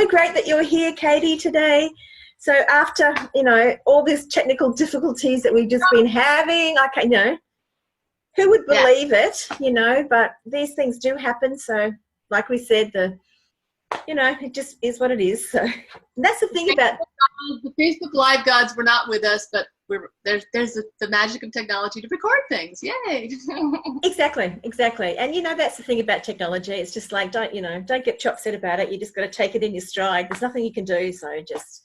so great that you're here, Katie, today. So after, all these technical difficulties that we've just been having, who would Yeah. believe it, but these things do happen. So like we said, it just is what it is. So that's the thing about the Facebook Live gods were not with us, but there's the magic of technology to record things. Yay! Exactly. And that's the thing about technology. It's just like don't get too upset about it. You just got to take it in your stride. There's nothing you can do. So just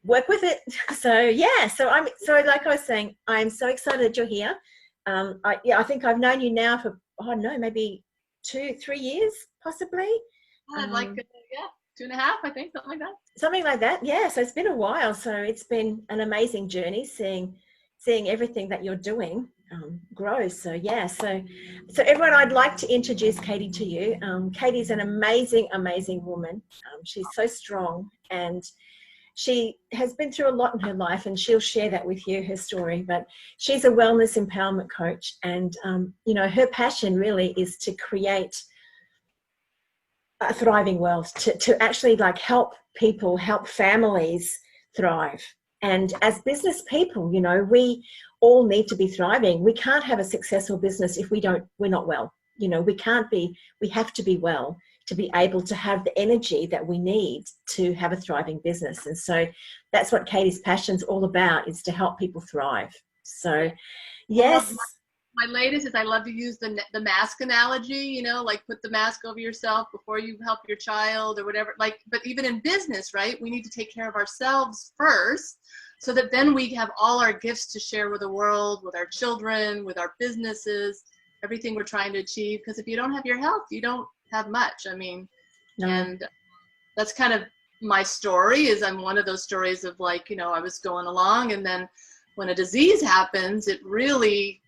work with it. So yeah. So like I was saying, I'm so excited that you're here. I think I've known you now for maybe 2-3 years, possibly. Like 2.5, I think, something like that. Something like that, yeah. So it's been a while. So it's been an amazing journey, seeing everything that you're doing grow. So yeah. So everyone, I'd like to introduce Katie to you. Katie's an amazing woman. She's so strong, and she has been through a lot in her life, and she'll share that with you, her story. But she's a wellness empowerment coach, and her passion really is to create a thriving world, to actually like help people, help families thrive. And as business people, we all need to be thriving. We can't have a successful business if we're not well. We have to be well to be able to have the energy that we need to have a thriving business. And so that's what Katie's passion's all about, is to help people thrive. So yes. My latest is I love to use the mask analogy, like put the mask over yourself before you help your child or whatever. But even in business, right, we need to take care of ourselves first, so that then we have all our gifts to share with the world, with our children, with our businesses, everything we're trying to achieve. Because if you don't have your health, you don't have much. No. And that's kind of my story. Is I'm one of those stories of I was going along, and then when a disease happens, it really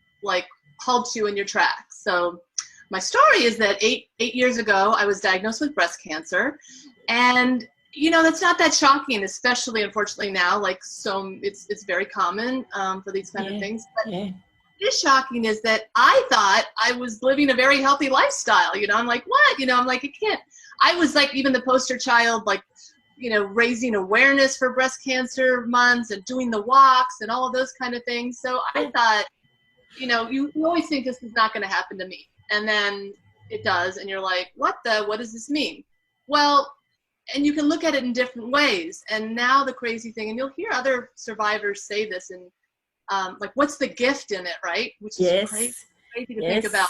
halts you in your tracks. So my story is that eight years ago, I was diagnosed with breast cancer, and that's not that shocking, especially unfortunately now. It's very common for these kind of things. But what is shocking is that I thought I was living a very healthy lifestyle. I'm like, what? I'm like, it can't. I was even the poster child, raising awareness for breast cancer months and doing the walks and all of those kind of things. So I thought, you always think this is not going to happen to me. And then it does. And you're like, what does this mean? Well, and you can look at it in different ways. And now the crazy thing, and you'll hear other survivors say this, and what's the gift in it, right? Which is crazy to think about.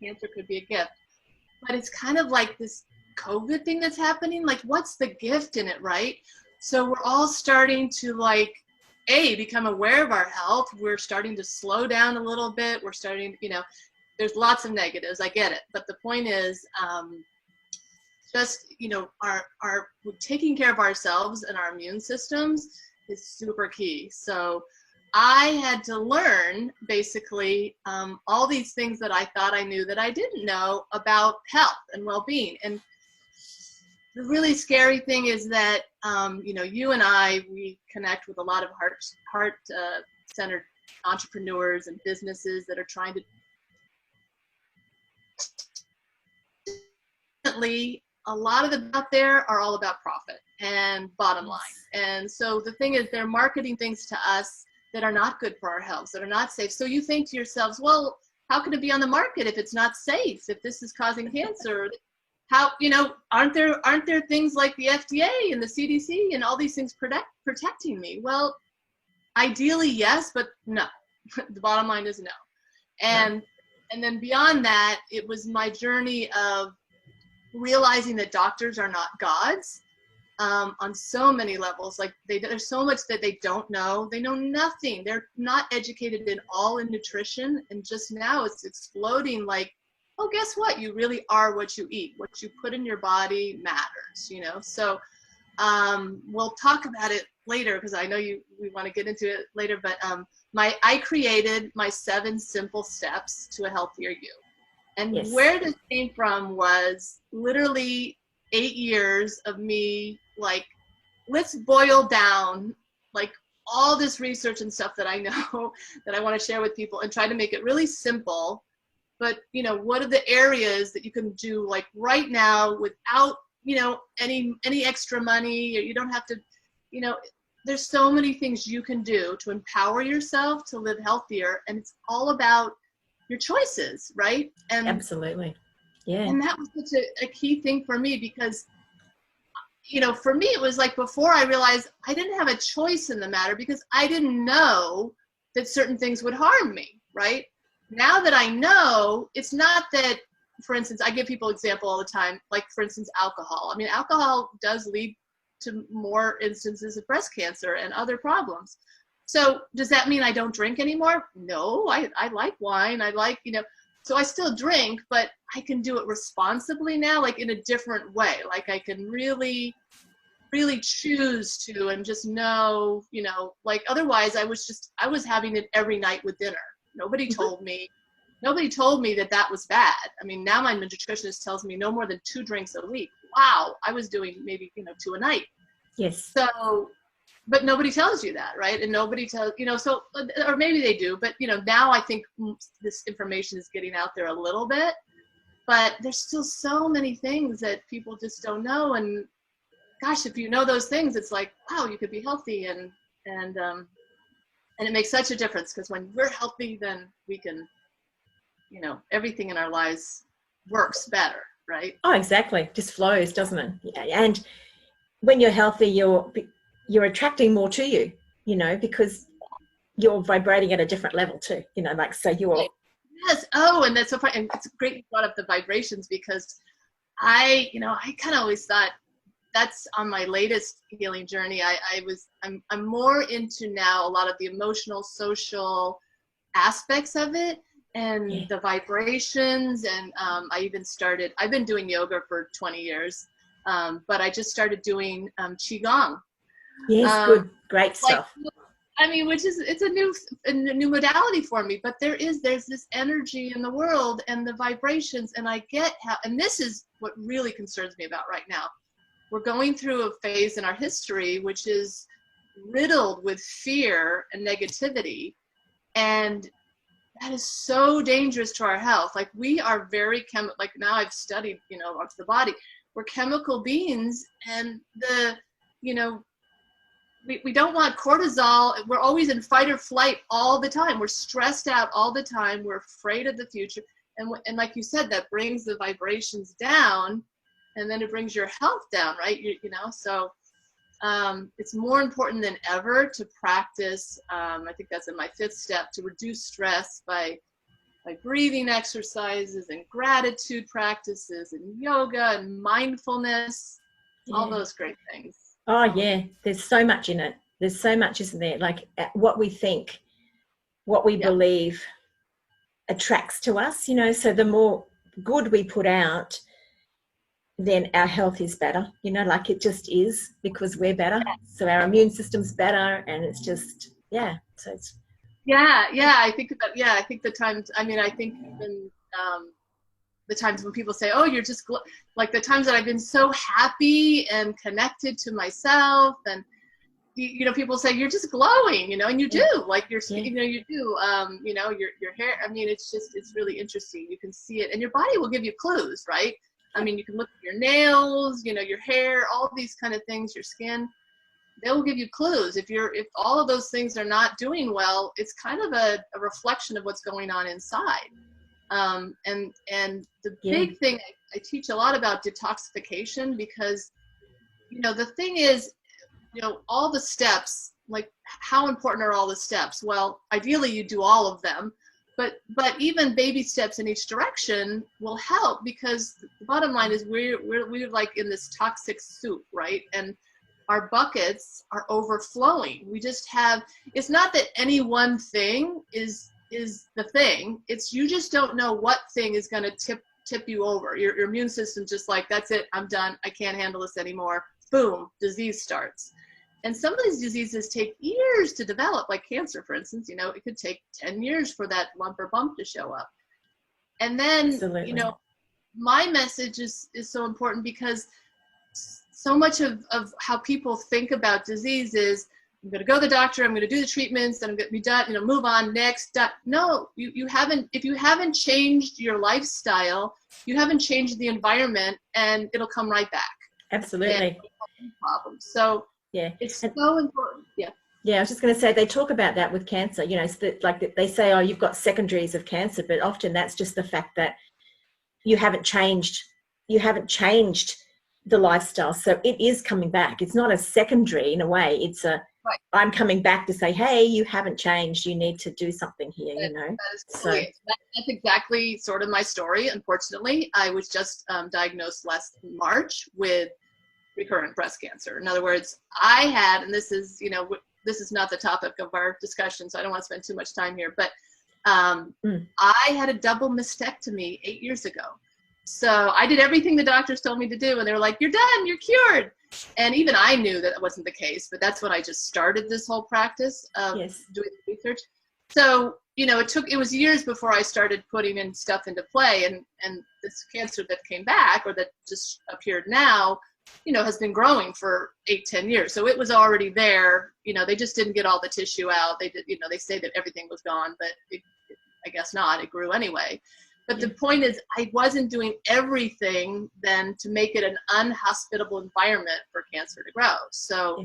Cancer could be a gift. But it's kind of like this COVID thing that's happening. What's the gift in it, right? So we're all starting to become aware of our health. We're starting to slow down a little bit. We're starting, there's lots of negatives. I get it. But the point is, our taking care of ourselves and our immune systems is super key. So I had to learn basically all these things that I thought I knew that I didn't know about health and well-being. And the really scary thing is that, you and we connect with a lot of heart-centered entrepreneurs and businesses that are trying to. A lot of them out there are all about profit and bottom line. And so the thing is, they're marketing things to us that are not good for our health, that are not safe. So you think to yourselves, well, how can it be on the market if it's not safe, if this is causing cancer? How, aren't there things like the FDA and the CDC and all these things protecting me? Well, ideally, yes, but no. The bottom line is no. And then beyond that, it was my journey of realizing that doctors are not gods on so many levels. There's so much that they don't know. They know nothing. They're not educated at all in nutrition. And just now it's exploding oh, guess what? You really are what you eat. What you put in your body matters, So we'll talk about it later, because I know we want to get into it later. But I created my 7 simple steps to a healthier you. And where this came from was literally 8 years of me let's boil down all this research and stuff that I know that I want to share with people, and try to make it really simple. But what are the areas that you can do right now without any extra money. You don't have to, there's so many things you can do to empower yourself to live healthier. And it's all about your choices, right? And absolutely. Yeah. And that was such a key thing for me because, for me, it was like before I realized I didn't have a choice in the matter because I didn't know that certain things would harm me, right? Now that I know, it's not that, for instance, I give people example all the time, like for instance, alcohol. I mean, alcohol does lead to more instances of breast cancer and other problems. So does that mean I don't drink anymore? No, I like wine. I like, so I still drink, but I can do it responsibly now, like in a different way. Like I can really, really choose to and just know, like otherwise I was having it every night with dinner. Nobody told me that was bad. I mean, now my nutritionist tells me no more than 2 drinks a week. Wow, I was doing maybe, 2 a night. Yes. So, but nobody tells you that, right? And nobody tells, so, or maybe they do, but, now I think this information is getting out there a little bit, but there's still so many things that people just don't know. And gosh, if you know those things, it's like, wow, you could be healthy and it makes such a difference because when we're healthy, then we can, everything in our lives works better, right? Oh, exactly. Just flows, doesn't it? Yeah. And when you're healthy, you're attracting more to you, because you're vibrating at a different level too, like, so you're. Yes. Oh, and that's so funny. And it's great you brought up the vibrations because I kind of always thought that's on my latest healing journey. I'm more into now a lot of the emotional, social aspects of it and the vibrations. And I've been doing yoga for 20 years, but I just started doing Qigong. Yes, good, great stuff. Which is, it's a new modality for me, but there's this energy in the world and the vibrations, and I get how, and this is what really concerns me about right now. We're going through a phase in our history which is riddled with fear and negativity, and that is so dangerous to our health. Like we are very like now I've studied, the body. We're chemical beings, and we don't want cortisol. We're always in fight or flight all the time. We're stressed out all the time. We're afraid of the future. And like you said, that brings the vibrations down, and then it brings your health down, right? So it's more important than ever to practice. I think that's in my 5th step, to reduce stress by breathing exercises and gratitude practices and yoga and mindfulness, all those great things. Oh, yeah. There's so much in it. There's so much, isn't there? Like what we think, what we believe attracts to us, so the more good we put out, then our health is better, like it just is, because we're better. So our immune system's better, and it's just, so it's. I think the times, I think even, the times when people say, oh, you're just like the times that I've been so happy and connected to myself, and people say you're just glowing, and you do, like your skin, you do, your hair. It's really interesting. You can see it, and your body will give you clues, right? You can look at your nails, your hair, all these kind of things, your skin. They will give you clues. If all of those things are not doing well, it's kind of a reflection of what's going on inside. And the big thing, I teach a lot about detoxification, because, the thing is, all the steps, like how important are all the steps? Well, ideally you do all of them, but even baby steps in each direction will help, because the bottom line is we're like in this toxic soup, right? And our buckets are overflowing. We just have, it's not that any one thing is the thing. It's, you just don't know what thing is going to tip you over. Your immune system just like, that's it, I'm done, I can't handle this anymore. Boom, disease starts. And some of these diseases take years to develop, like cancer, for instance. It could take 10 years for that lump or bump to show up. And then, Absolutely. My message is so important, because so much of how people think about disease is, I'm going to go to the doctor, I'm going to do the treatments, then I'm going to be done, move on, next. No, you haven't, if you haven't changed your lifestyle, you haven't changed the environment, and it'll come right back. Absolutely. Problems. So Yeah. it's so important. Yeah. Yeah, I was just going to say they talk about that with cancer. You know, it's that, like they say, oh, you've got secondaries of cancer, but often that's just the fact that you haven't changed. You haven't changed the lifestyle, so it is coming back. It's not a secondary in a way. It's a Right. I'm coming back to say, hey, you haven't changed. You need to do something here. You know. That is totally it. That's exactly sort of my story. Unfortunately, I was just diagnosed last March with recurrent breast cancer. In other words, I had, and this is, this is not the topic of our discussion, so I don't want to spend too much time here, but I had a double mastectomy 8 years ago. So I did everything the doctors told me to do, and they were like, you're done, you're cured. And even I knew that wasn't the case, but that's when I just started this whole practice of doing research. So, it was years before I started putting in stuff into play, and this cancer that came back, or that just appeared now, has been growing for 8-10 years. So it was already there. They just didn't get all the tissue out. They did, they say that everything was gone, but I guess not. It grew anyway. But the point is, I wasn't doing everything then to make it an unhospitable environment for cancer to grow. So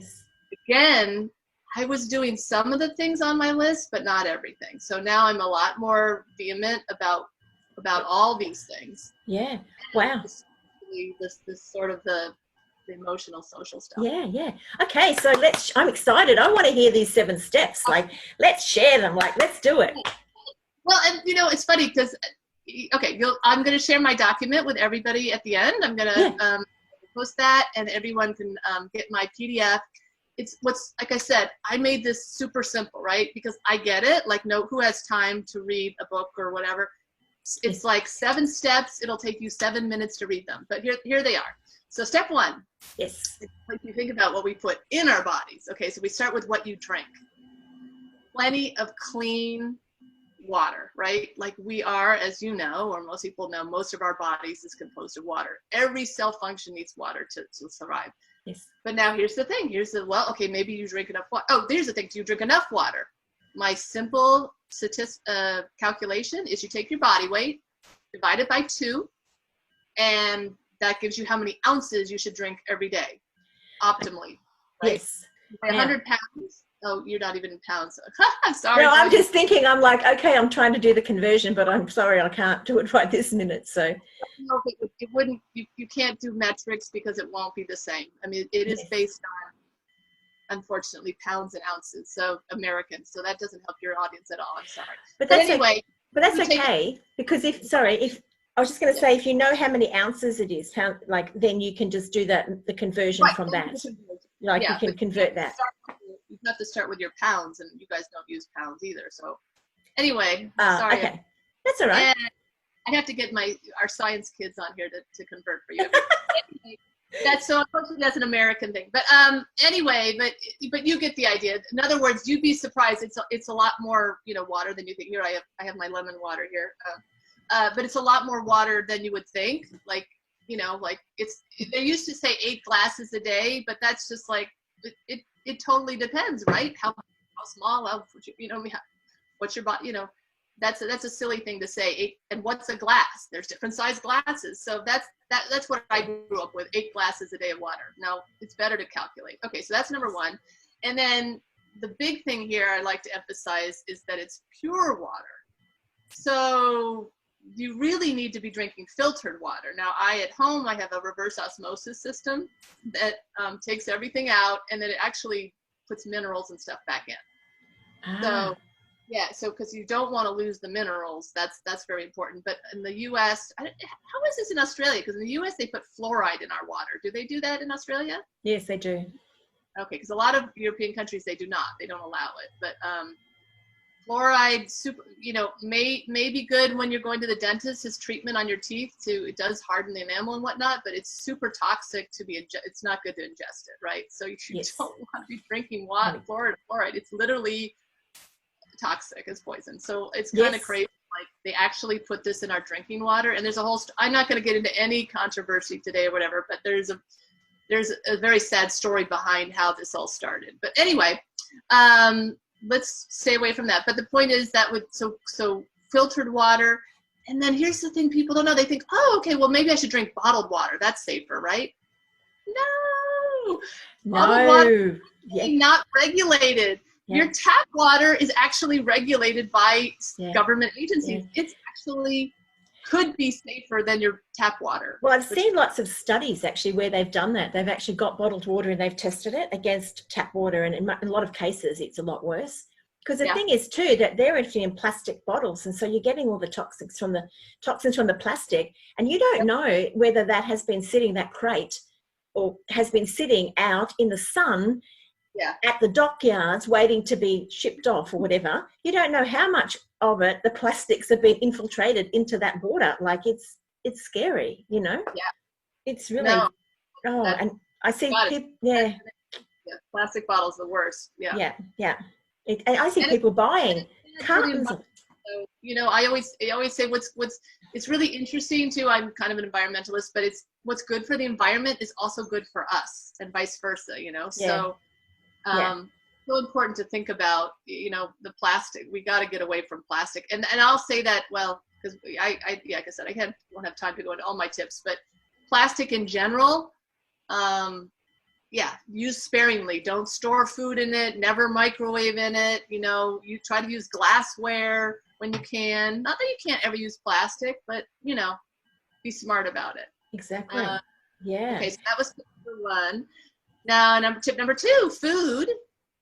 again, I was doing some of the things on my list, but not everything. So now I'm a lot more vehement about all these things. Yeah. Wow. This sort of the emotional, social stuff. Yeah. Okay, so I'm excited. I want to hear these 7 steps. Like, let's share them. Like, let's do it. Well, and it's funny because, I'm going to share my document with everybody at the end. I'm going to post that, and everyone can get my PDF. It's like I said, I made this super simple, right? Because I get it. Like, who has time to read a book or whatever? It's like 7 steps. It'll take you 7 minutes to read them. But here they are. So step 1. Yes. Like, you think about what we put in our bodies. Okay, so we start with what you drink. Plenty of clean water, right? Like, we are, as you know, or most people know, most of our bodies is composed of water. Every cell function needs water to survive. Yes. But now here's the thing. Maybe you drink enough water. Oh, there's the thing. Do you drink enough water? My simple calculation is you take your body weight, divide it by 2, and that gives you how many ounces you should drink every day, optimally. Right? Yes. 100 pounds. Oh, you're not even in pounds. I'm sorry. No, I'm just thinking, I'm like, okay, I'm trying to do the conversion, but I'm sorry, I can't do it right this minute. So no, it wouldn't, you can't do metrics because it won't be the same. I mean, it is based on, unfortunately, pounds and ounces. So Americans. So that doesn't help your audience at all. I'm sorry. But anyway. But that's okay, because if I was just going to say, if you know how many ounces it is, then you can just do the conversion from that. Like, you can convert that. You have to start with your pounds, and you guys don't use pounds either. So anyway, sorry. Okay. That's all right. And I have to get our science kids on here to convert for you. Anyway, unfortunately, that's an American thing. But anyway, but you get the idea. In other words, you'd be surprised. It's a lot more water than you think. Here I have my lemon water here. But it's a lot more water than you would think. Like, they used to say 8 glasses a day, but that's just like, it totally depends, right? How small, what's your body, that's a silly thing to say. 8, and what's a glass? There's different size glasses. So that's what I grew up with, 8 glasses a day of water. Now it's better to calculate. Okay, so that's number 1. And then the big thing here I like to emphasize is that it's pure water. So you really need to be drinking filtered water. Now, at home, I have a reverse osmosis system that takes everything out, and then it actually puts minerals and stuff back in. So because you don't want to lose the minerals, that's very important. But in the U.S., how is this in Australia? Because in the U.S., they put fluoride in our water. Do they do that in Australia? Yes, they do. Okay, because a lot of European countries, they do not. They don't allow it. But fluoride, may be good when you're going to the dentist as treatment on your teeth. It does harden the enamel and whatnot, but it's super toxic it's not good to ingest it, right? So you don't want to be drinking water, fluoride. It's literally toxic as poison. So it's kind of crazy. Like, they actually put this in our drinking water, and there's a whole. I'm not going to get into any controversy today or whatever, but there's a very sad story behind how this all started. But anyway, let's stay away from that. But the point is that so filtered water, and then here's the thing people don't know. They think, oh, okay, well, maybe I should drink bottled water. That's safer, right? No. Bottled water No. Yeah. not regulated. Yeah. Your tap water is actually regulated by Yeah. government agencies. Yeah. It's actually could be safer than your tap water. Well, I've seen lots of studies actually where they've done that. They've actually got bottled water and they've tested it against tap water, and in a lot of cases it's a lot worse. Because the thing is too that they're actually in plastic bottles, and so you're getting all the toxins from the plastic, and you don't know whether that has been sitting, that crate, or has been sitting out in the sun at the dockyards waiting to be shipped off or whatever. You don't know how much of it, the plastics, have been infiltrated into that water. Like it's scary, you know. It's really and I see people plastic bottles the worst. And I see people buying cartons of, so, you know, I always say what's it's really interesting too. I'm kind of an environmentalist, but it's what's good for the environment is also good for us, and vice versa, you know. So so important to think about, you know, the plastic. We got to get away from plastic. And I'll say that, well, because like I said, I won't have time to go into all my tips, but plastic in general, use sparingly. Don't store food in it, never microwave in it. You know, you try to use glassware when you can. Not that you can't ever use plastic, but, you know, be smart about it. Exactly. Okay, so that was tip number one. Now, tip number two, food.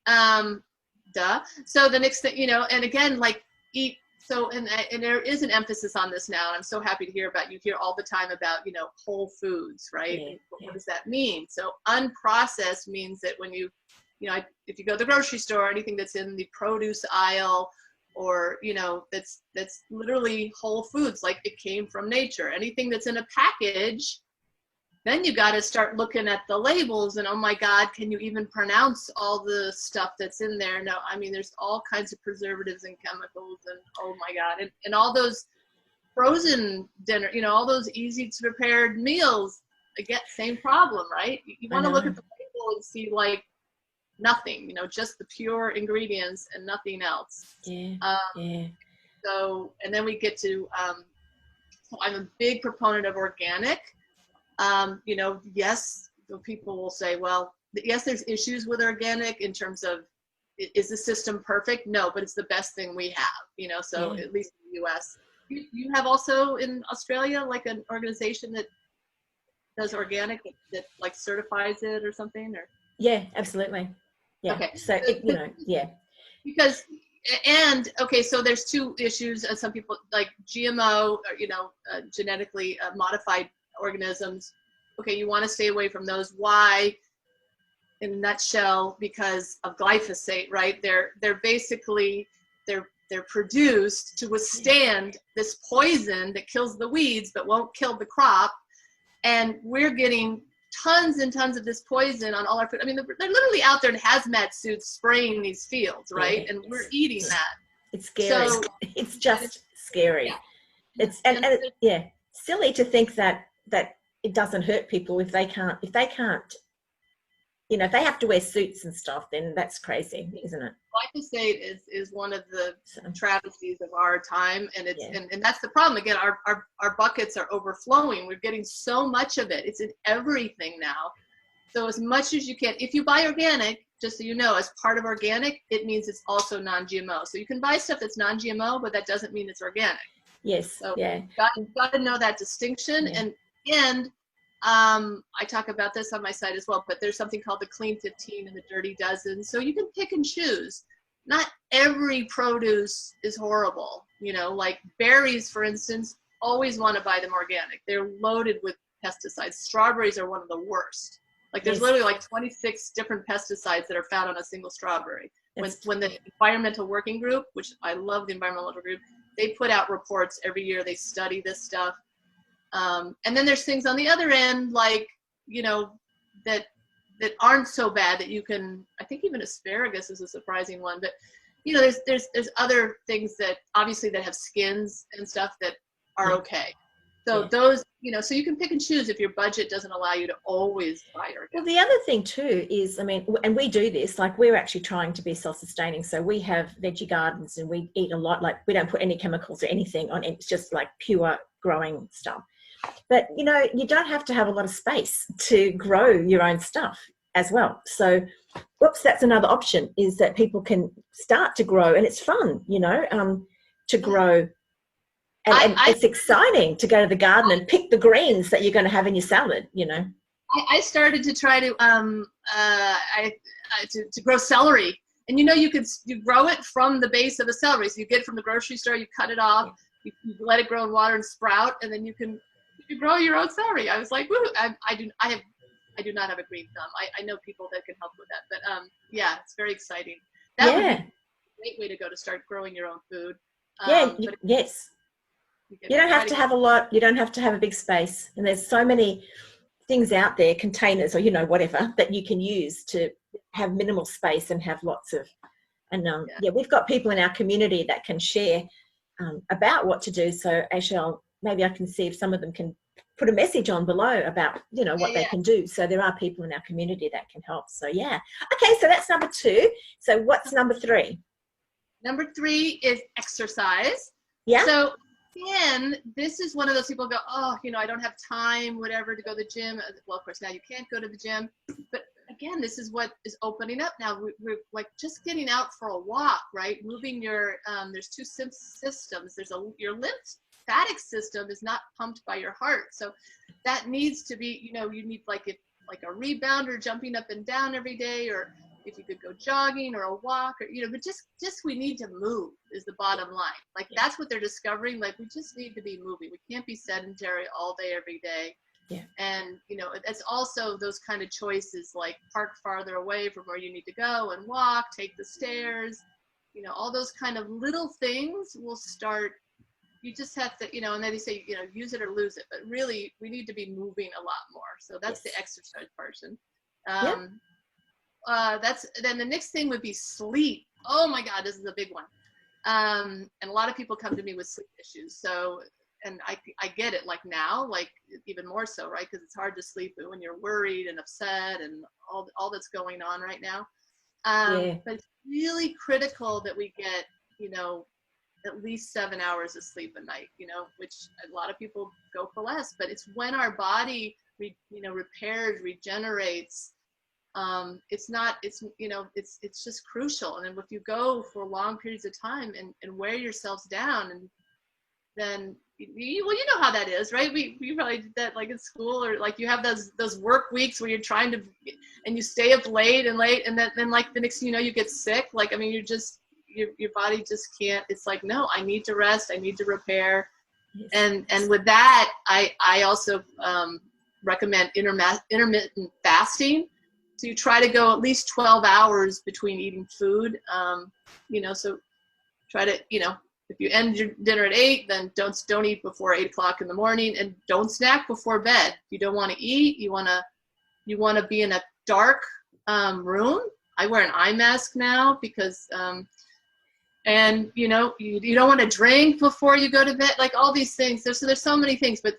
So the next thing, you know, and again, like eat. So, and there is an emphasis on this now. And I'm so happy to hear about, you hear all the time about, you know, whole foods, right? What does that mean? So unprocessed means that when you know, if you go to the grocery store, anything that's in the produce aisle, or, you know, that's literally whole foods, like it came from nature. Anything that's in a package, then you got to start looking at the labels and, oh my God, can you even pronounce all the stuff that's in there? No, I mean, there's all kinds of preservatives and chemicals, and oh my God. And all those frozen dinner, you know, all those easy to prepared meals, again, same problem, right? You want to look at the label and see like nothing, you know, just the pure ingredients and nothing else. So, and then we get to, so I'm a big proponent of organic. You know, yes, people will say, well, yes, there's issues with organic in terms of, is the system perfect? No, but it's the best thing we have, you know, so at least in the US. You have also in Australia, like an organization that does organic, that like certifies it or something, or? Yeah, absolutely. Yeah. Okay. So, you know, because, and okay, so there's two issues. Some people like GMO, or, you know, genetically modified organisms. Okay, you want to stay away from those. Why? In a nutshell, because of glyphosate, right? They're basically they're produced to withstand this poison that kills the weeds but won't kill the crop, and we're getting tons and tons of this poison on all our food. I mean, they're literally out there in hazmat suits spraying these fields, right? And we're eating that. It's scary. So, it's just scary. It's and silly to think that it doesn't hurt people if they can't, you know, if they have to wear suits and stuff, then that's crazy, isn't it? Glyphosate is one of the travesties of our time, and it's and that's the problem. Again, our buckets are overflowing. We're getting so much of it. It's in everything now. So as much as you can, if you buy organic, just so you know, as part of organic, it means it's also non-GMO. So you can buy stuff that's non-GMO, but that doesn't mean it's organic. Yes. So you've got to know that distinction. And I talk about this on my site as well, but there's something called the Clean 15 and the Dirty Dozen. So you can pick and choose. Not every produce is horrible. You know, like berries, for instance, always want to buy them organic. They're loaded with pesticides. Strawberries are one of the worst. Like there's literally like 26 different pesticides that are found on a single strawberry. When the Environmental Working Group, which I love the Environmental Working Group, they put out reports every year. They study this stuff. And then there's things on the other end, like, you know, that aren't so bad that you can, I think even asparagus is a surprising one, but, you know, there's other things that obviously that have skins and stuff that are okay. So those, you know, so you can pick and choose if your budget doesn't allow you to always buy organic. Well, the other thing too is, I mean, and we do this, like we're actually trying to be self-sustaining. So we have veggie gardens and we eat a lot, like we don't put any chemicals or anything on it. It's just like pure growing stuff. But, you know, you don't have to have a lot of space to grow your own stuff as well. So, whoops, that's another option, is that people can start to grow, and it's fun, you know, to grow. And it's exciting to go to the garden and pick the greens that you're going to have in your salad, you know. I started to try to to grow celery, and you know, you grow it from the base of the celery. So you get it from the grocery store, you cut it off, you let it grow in water and sprout, and then you can grow your own celery. I was like, woo! I do not have a green thumb. I know people that can help with that, but yeah, it's very exciting. That would be a great way to go to start growing your own food. Yes. You don't have to have a lot. You don't have to have a big space, and there's so many things out there, containers or, you know, whatever, that you can use to have minimal space and have lots of, and we've got people in our community that can share about what to do. So actually, maybe I can see if some of them can put a message on below about, you know, what they can do. So there are people in our community that can help. So yeah. Okay, so that's number 2. So what's number 3? Number 3 is exercise. Yeah. So again, this is one of those people go, oh, you know, I don't have time, whatever, to go to the gym. Well, of course, now you can't go to the gym. But again, this is what is opening up now. We're like just getting out for a walk, right? Moving your, there's 2 systems. There's your lymphatic system is not pumped by your heart. So that needs to be, you know, you need like a rebounder jumping up and down every day, or if you could go jogging or a walk, or, you know, but just we need to move is the bottom line. Like that's what they're discovering. Like we just need to be moving. We can't be sedentary all day, every day. Yeah. And, you know, it's also those kind of choices, like park farther away from where you need to go and walk, take the stairs, you know, all those kind of little things will start. You just have to, you know, and then they say, you know, use it or lose it, but really we need to be moving a lot more. So that's the exercise portion. Then the next thing would be sleep. Oh my God, this is a big one. And a lot of people come to me with sleep issues. So, and I get it, like now, like even more so, right? Because it's hard to sleep when you're worried and upset and all that's going on right now. But it's really critical that we get, you know, at least 7 hours of sleep a night, you know, which a lot of people go for less, but it's when our body, repairs, regenerates. It's just crucial. And then if you go for long periods of time and wear yourselves down, and then you know how that is, right? We probably did that like in school, or like you have those work weeks where you're trying to, and you stay up late, and then like the next thing you know, you get sick. Like, I mean, your body just can't. It's like, no, I need to rest, I need to repair. And with that, I also recommend intermittent fasting. So you try to go at least 12 hours between eating food. So try to, if you end your dinner at 8, then don't eat before 8 o'clock in the morning, and don't snack before bed. If you don't want to eat, you want to be in a dark room. I wear an eye mask now because, and you don't want to drink before you go to bed, like all these things. There's so many things, but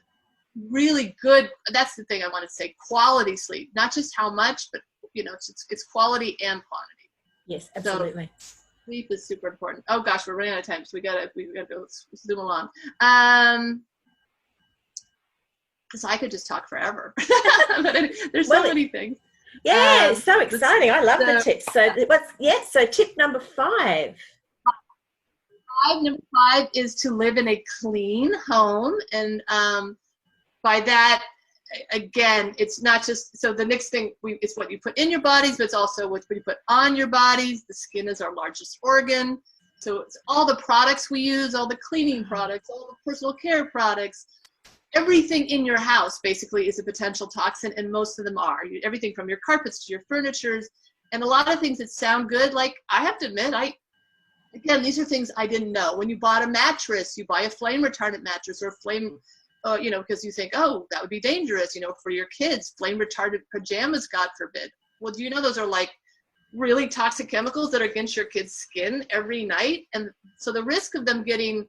really good. That's the thing I want to say, quality sleep, not just how much, but it's quality and quantity. Yes, absolutely. So, sleep is super important. Oh gosh, we're running out of time, so we gotta go zoom along. Because I could just talk forever, but there's so many things. Yeah, it's so exciting. I love the tips. So so tip number 5. Number 5 is to live in a clean home, and by that, again, it's not just, so the next thing, it's what you put in your bodies, but it's also what you put on your bodies. The skin is our largest organ. So it's all the products we use, all the cleaning products, all the personal care products, everything in your house basically is a potential toxin, and most of them are. Everything from your carpets to your furnitures, and a lot of things that sound good, like I have to admit, again, these are things I didn't know. When you bought a mattress, you buy a flame retardant mattress, or a flame, because you think, oh, that would be dangerous, for your kids, flame retardant pajamas, God forbid. Well, do you know those are like really toxic chemicals that are against your kids' skin every night? And so the risk of them getting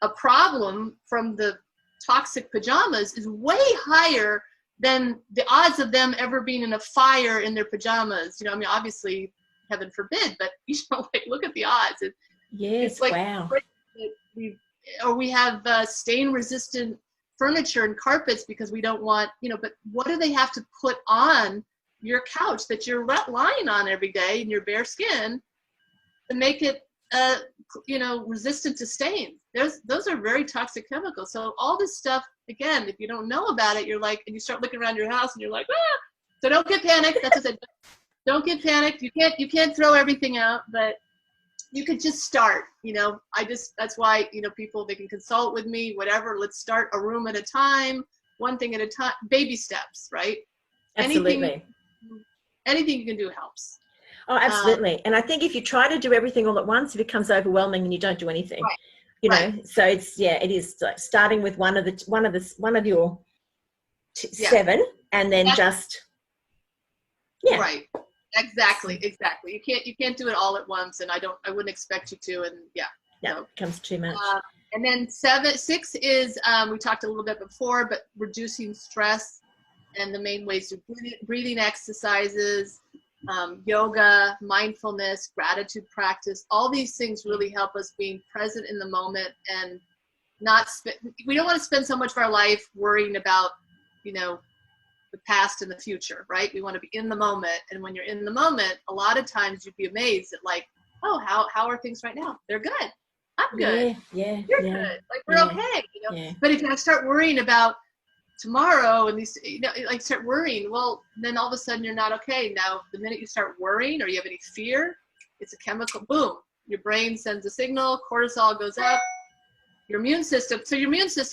a problem from the toxic pajamas is way higher than the odds of them ever being in a fire in their pajamas. Obviously, heaven forbid, but look at the odds. Yes, it's like, wow. We have stain-resistant furniture and carpets because we don't want, but what do they have to put on your couch that you're lying on every day in your bare skin to make it, resistant to stains? Those are very toxic chemicals. So all this stuff, again, if you don't know about it, you're like, and you start looking around your house and you're like, ah! So don't get panicked. That's what I said. Don't get panicked. You can't throw everything out, but you could just start, that's why, people, they can consult with me, whatever. Let's start a room at a time, one thing at a time, baby steps, right? Absolutely. Anything you can do helps. Oh, absolutely. And I think if you try to do everything all at once, it becomes overwhelming and you don't do anything. Right. So it is like starting with one of your 7, and then Right. Exactly. You can't do it all at once, and I wouldn't expect you to. And it becomes too much. And then 6 is, we talked a little bit before, but reducing stress, and the main ways are breathing exercises, yoga, mindfulness, gratitude practice. All these things really help us being present in the moment and we don't want to spend so much of our life worrying about, the past and the future, right? We want to be in the moment. And when you're in the moment, a lot of times you'd be amazed at like, oh, how are things right now? They're good. I'm good. Yeah. You're good. Like, we're okay. Yeah. But if I start worrying about tomorrow and these, like start worrying, well, then all of a sudden you're not okay. Now, the minute you start worrying or you have any fear, it's a chemical, boom, your brain sends a signal, cortisol goes up, your immune system,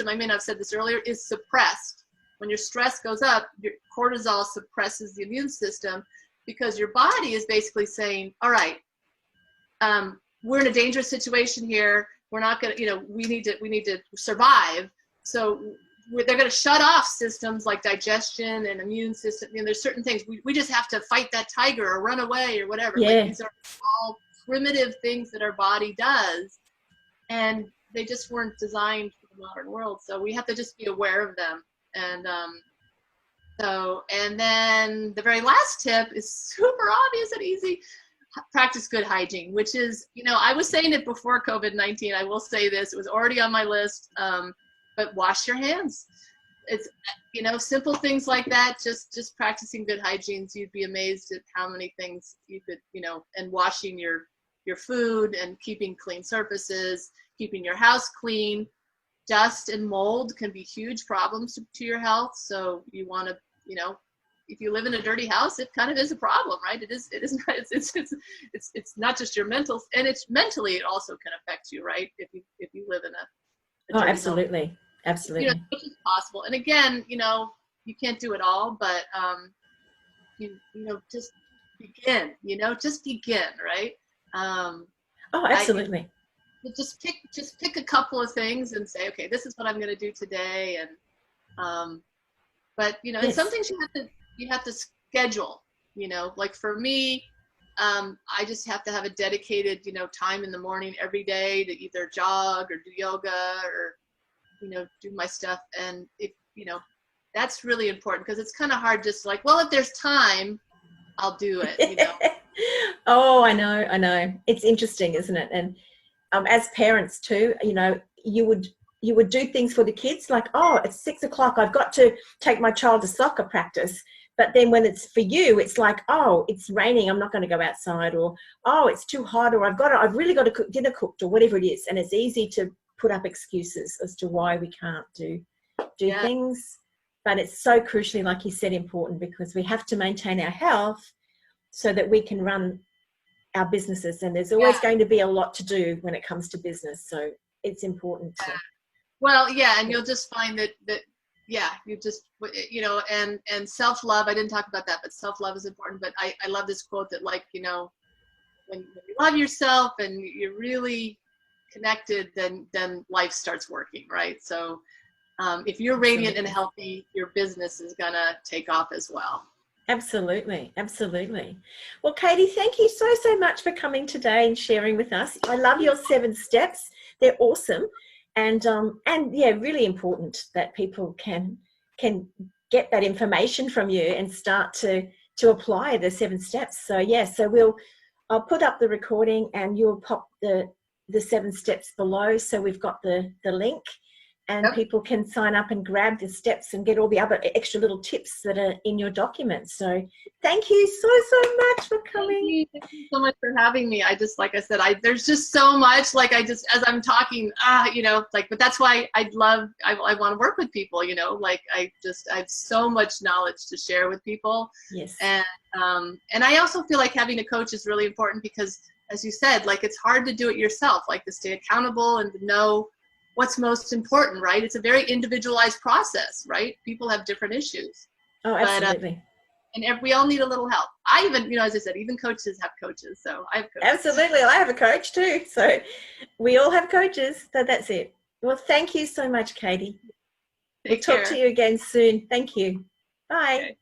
I may not have said this earlier, is suppressed. When your stress goes up, your cortisol suppresses the immune system because your body is basically saying, all right, we're in a dangerous situation here. We're not going to, we need to survive. So they're going to shut off systems like digestion and immune system. There's certain things we just have to fight that tiger or run away or whatever. Yeah. Like, these are all primitive things that our body does, and they just weren't designed for the modern world. So we have to just be aware of them. And then the very last tip is super obvious and easy. Practice good hygiene, which is, I was saying it before COVID-19. I will say this, it was already on my list, but wash your hands. It's, simple things like that, just practicing good hygiene. You'd be amazed at how many things you could, and washing your food and keeping clean surfaces, keeping your house clean. Dust and mold can be huge problems to your health. So you want to, if you live in a dirty house, it kind of is a problem, right? It is not, it's not just your mental, and it's mentally, it also can affect you, right? If you live in a dirty absolutely home. Absolutely. As much as possible. And again, you can't do it all, but just begin, right? Absolutely. Just pick a couple of things and say, okay, this is what I'm going to do today. And but Yes. and some things you have to schedule, like for me, I just have to have a dedicated time in the morning every day to either jog or do yoga or do my stuff. And if that's really important, because it's kind of hard just like, well, if there's time, I'll do it. Oh, I know. It's interesting, isn't it? And as parents too, you would do things for the kids like, oh, it's 6 o'clock, I've got to take my child to soccer practice. But then when it's for you, it's like, oh, it's raining, I'm not going to go outside, or oh, it's too hot, or I've really got to cook dinner cooked, or whatever it is. And it's easy to put up excuses as to why we can't do things. But it's so crucially, like you said, important, because we have to maintain our health so that we can run our businesses, and there's always going to be a lot to do when it comes to business, so it's important to and you'll just find that you just and self-love, I didn't talk about that, but self-love is important. But I love this quote that, like, when you love yourself and you're really connected, then life starts working, right? So if you're radiant and healthy, your business is gonna take off as well. Absolutely. Well, Katie, thank you so much for coming today and sharing with us. I love your 7 steps. They're awesome. And really important that people can get that information from you and start to apply the 7 steps. So I'll put up the recording and you'll pop the 7 steps below. So we've got the link. and people can sign up and grab the steps and get all the other extra little tips that are in your documents. So thank you so much for coming. Thank you so much for having me. I just, like I said, there's just so much, like, I just, as I'm talking, you know, like, but that's why I want to work with people, you know, like, I have so much knowledge to share with people. Yes. And I also feel like having a coach is really important because, as you said, like, it's hard to do it yourself, like, to stay accountable and to know what's most important, right? It's a very individualized process, right? People have different issues. Oh, absolutely. And we all need a little help. I even, you know, as I said, even coaches have coaches. So I have coaches. Absolutely. I have a coach too. So we all have coaches. So that's it. Well, thank you so much, Katie. We'll talk to you again soon. Thank you. Bye. Okay.